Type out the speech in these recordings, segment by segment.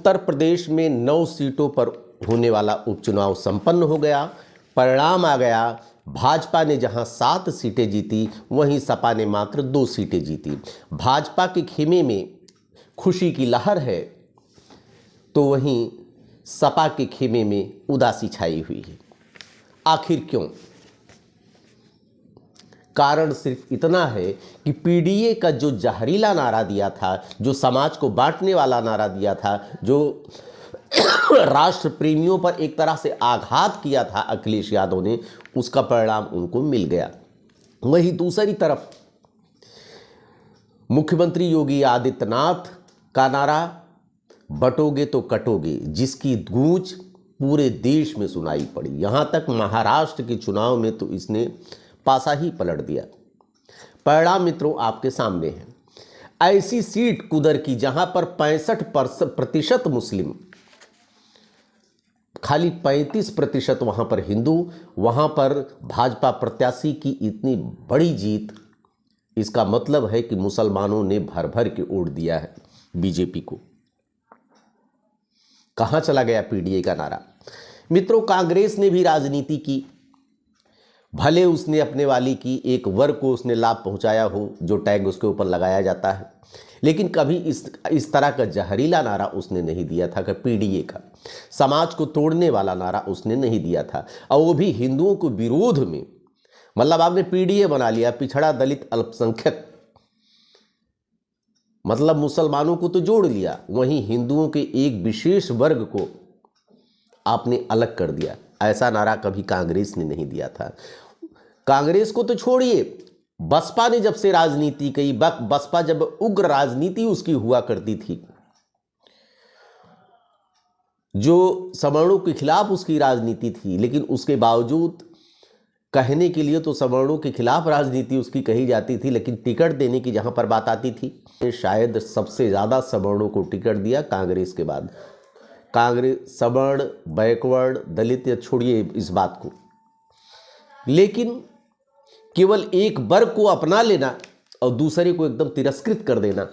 उत्तर प्रदेश में 9 सीटों पर होने वाला उपचुनाव संपन्न हो गया। परिणाम आ गया, भाजपा ने जहां 7 सीटें जीती वहीं सपा ने मात्र 2 सीटें जीती। भाजपा के खेमे में खुशी की लहर है तो वहीं सपा के खेमे में उदासी छाई हुई है। आखिर क्यों? कारण सिर्फ इतना है कि पीडीए का जो जहरीला नारा दिया था, जो समाज को बांटने वाला नारा दिया था, जो राष्ट्र प्रेमियों पर एक तरह से आघात किया था अखिलेश यादव ने, उसका परिणाम उनको मिल गया। वहीं दूसरी तरफ मुख्यमंत्री योगी आदित्यनाथ का नारा बटोगे तो कटोगे, जिसकी गूंज पूरे देश में सुनाई पड़ी। यहां तक महाराष्ट्र के चुनाव में तो इसने पासा ही पलट दिया। परिणाम मित्रों आपके सामने है। ऐसी सीट कुदर की जहां पर 65% मुस्लिम, खाली 35% वहां पर हिंदू, वहां पर भाजपा प्रत्याशी की इतनी बड़ी जीत, इसका मतलब है कि मुसलमानों ने भर भर के वोट दिया है बीजेपी को। कहां चला गया पीडीए का नारा? मित्रों, कांग्रेस ने भी राजनीति की, भले उसने अपने वाली की, एक वर्ग को उसने लाभ पहुंचाया हो जो टैग उसके ऊपर लगाया जाता है, लेकिन कभी इस तरह का जहरीला नारा उसने नहीं दिया था कि पीडीए का समाज को तोड़ने वाला नारा उसने नहीं दिया था, और वो भी हिंदुओं को विरोध में। मतलब आपने पीडीए बना लिया, पिछड़ा दलित अल्पसंख्यक, मतलब मुसलमानों को तो जोड़ लिया, वहीं हिंदुओं के एक विशेष वर्ग को आपने अलग कर दिया। ऐसा नारा कभी कांग्रेस ने नहीं दिया था। कांग्रेस को तो छोड़िए, बसपा ने जब से राजनीति की, बसपा जब उग्र राजनीति उसकी हुआ करती थी, जो सवर्णों के खिलाफ उसकी राजनीति थी, लेकिन उसके बावजूद कहने के लिए तो सवर्णों के खिलाफ राजनीति उसकी कही जाती थी, लेकिन टिकट देने की जहां पर बात आती थी, शायद सबसे ज़्यादा सवर्णों को टिकट दिया कांग्रेस के बाद। कांग्रेस सवर्ण, बैकवर्ड, दलित या छोड़िए इस बात को, लेकिन केवल एक वर्ग को अपना लेना और दूसरे को एकदम तिरस्कृत कर देना,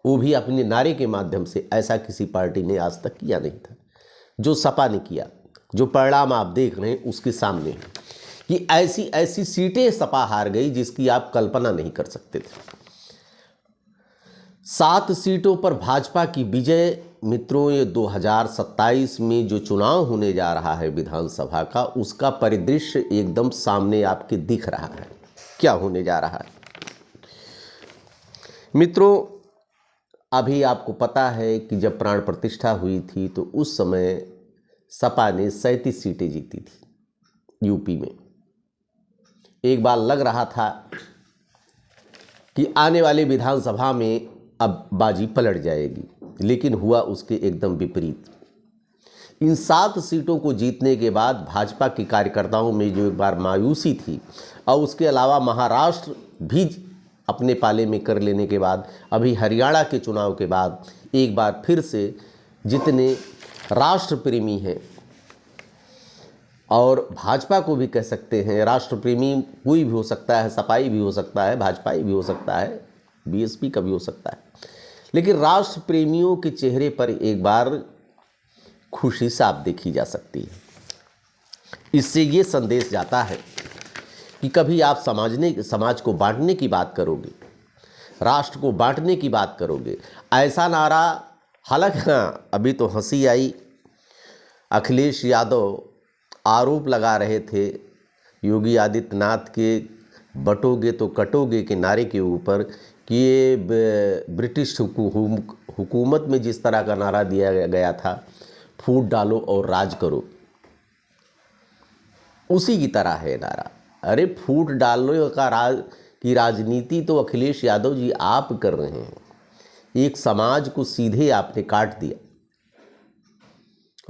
वो भी अपने नारे के माध्यम से, ऐसा किसी पार्टी ने आज तक किया नहीं था जो सपा ने किया। जो परिणाम आप देख रहे हैं उसके सामने है कि ऐसी ऐसी सीटें सपा हार गई जिसकी आप कल्पना नहीं कर सकते थे। 7 सीटों पर भाजपा की विजय। मित्रों, ये 2027 में जो चुनाव होने जा रहा है विधानसभा का, उसका परिदृश्य एकदम सामने आपके दिख रहा है। क्या होने जा रहा है मित्रों? अभी आपको पता है कि जब प्राण प्रतिष्ठा हुई थी तो उस समय सपा ने 37 सीटें जीती थी यूपी में। एक बार लग रहा था कि आने वाले विधानसभा में अब बाजी पलट जाएगी, लेकिन हुआ उसके एकदम विपरीत। इन 7 सीटों को जीतने के बाद भाजपा के कार्यकर्ताओं में जो एक बार मायूसी थी, और उसके अलावा महाराष्ट्र भी अपने पाले में कर लेने के बाद, अभी हरियाणा के चुनाव के बाद एक बार फिर से जितने राष्ट्र प्रेमी हैं, और भाजपा को भी कह सकते हैं राष्ट्र प्रेमी, कोई भी हो सकता है, सपाई भी हो सकता है, भाजपाई भी हो सकता है, बीएसपी का भी हो सकता है, लेकिन राष्ट्र प्रेमियों के चेहरे पर एक बार खुशी साफ देखी जा सकती है। इससे ये संदेश जाता है कि कभी आप समाज को बांटने की बात करोगे, राष्ट्र को बांटने की बात करोगे, ऐसा नारा, हालांकि हाँ, अभी तो हंसी आई, अखिलेश यादव आरोप लगा रहे थे योगी आदित्यनाथ के बटोगे तो कटोगे के नारे के ऊपर कि ये ब्रिटिश हुकूमत में जिस तरह का नारा दिया गया था, फूट डालो और राज करो, उसी की तरह है नारा। अरे फूट डालो की राजनीति तो अखिलेश यादव जी आप कर रहे हैं। एक समाज को सीधे आपने काट दिया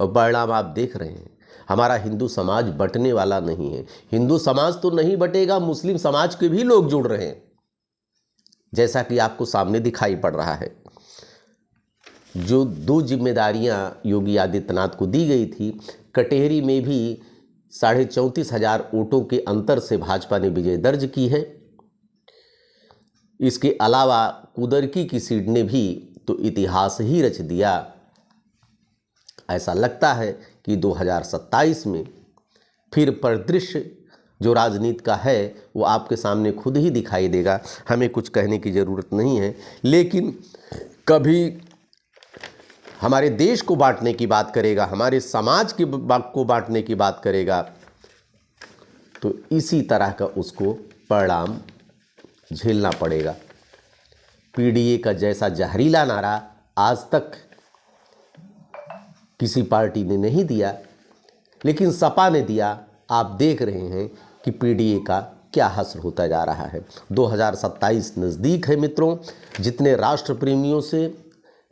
और परिणाम आप देख रहे हैं। हमारा हिंदू समाज बंटने वाला नहीं है। हिंदू समाज तो नहीं बटेगा, मुस्लिम समाज के भी लोग जुड़ रहे हैं, जैसा कि आपको सामने दिखाई पड़ रहा है। जो 2 जिम्मेदारियां योगी आदित्यनाथ को दी गई थी, कटेहरी में भी 34,500 वोटों के अंतर से भाजपा ने विजय दर्ज की है। इसके अलावा कुदरकी की सीट ने भी तो इतिहास ही रच दिया। ऐसा लगता है कि 2027 में फिर परिदृश्य जो राजनीति का है वो आपके सामने खुद ही दिखाई देगा। हमें कुछ कहने की ज़रूरत नहीं है। लेकिन कभी हमारे देश को बांटने की बात करेगा, हमारे समाज को बांटने की बात करेगा, तो इसी तरह का उसको परिणाम झेलना पड़ेगा। पीडीए का जैसा जहरीला नारा आज तक किसी पार्टी ने नहीं दिया, लेकिन सपा ने दिया। आप देख रहे हैं कि पीडीए का क्या हश्र होता जा रहा है। 2027 नज़दीक है मित्रों। जितने राष्ट्र प्रेमियों से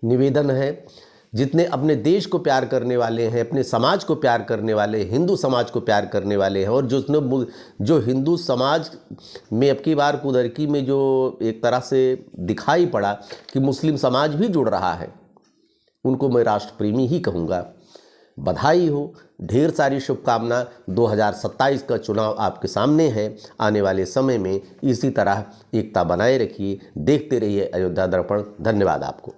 निवेदन है, जितने अपने देश को प्यार करने वाले हैं, अपने समाज को प्यार करने वाले, हिंदू समाज को प्यार करने वाले हैं, और जो हिंदू समाज में अब की बार कुदरकी में जो एक तरह से दिखाई पड़ा कि मुस्लिम समाज भी जुड़ रहा है, उनको मैं राष्ट्र प्रेमी ही कहूँगा। बधाई हो, ढेर सारी शुभकामना। 2027 का चुनाव आपके सामने है। आने वाले समय में इसी तरह एकता बनाए रखिए। देखते रहिए अयोध्या दर्पण। धन्यवाद आपको।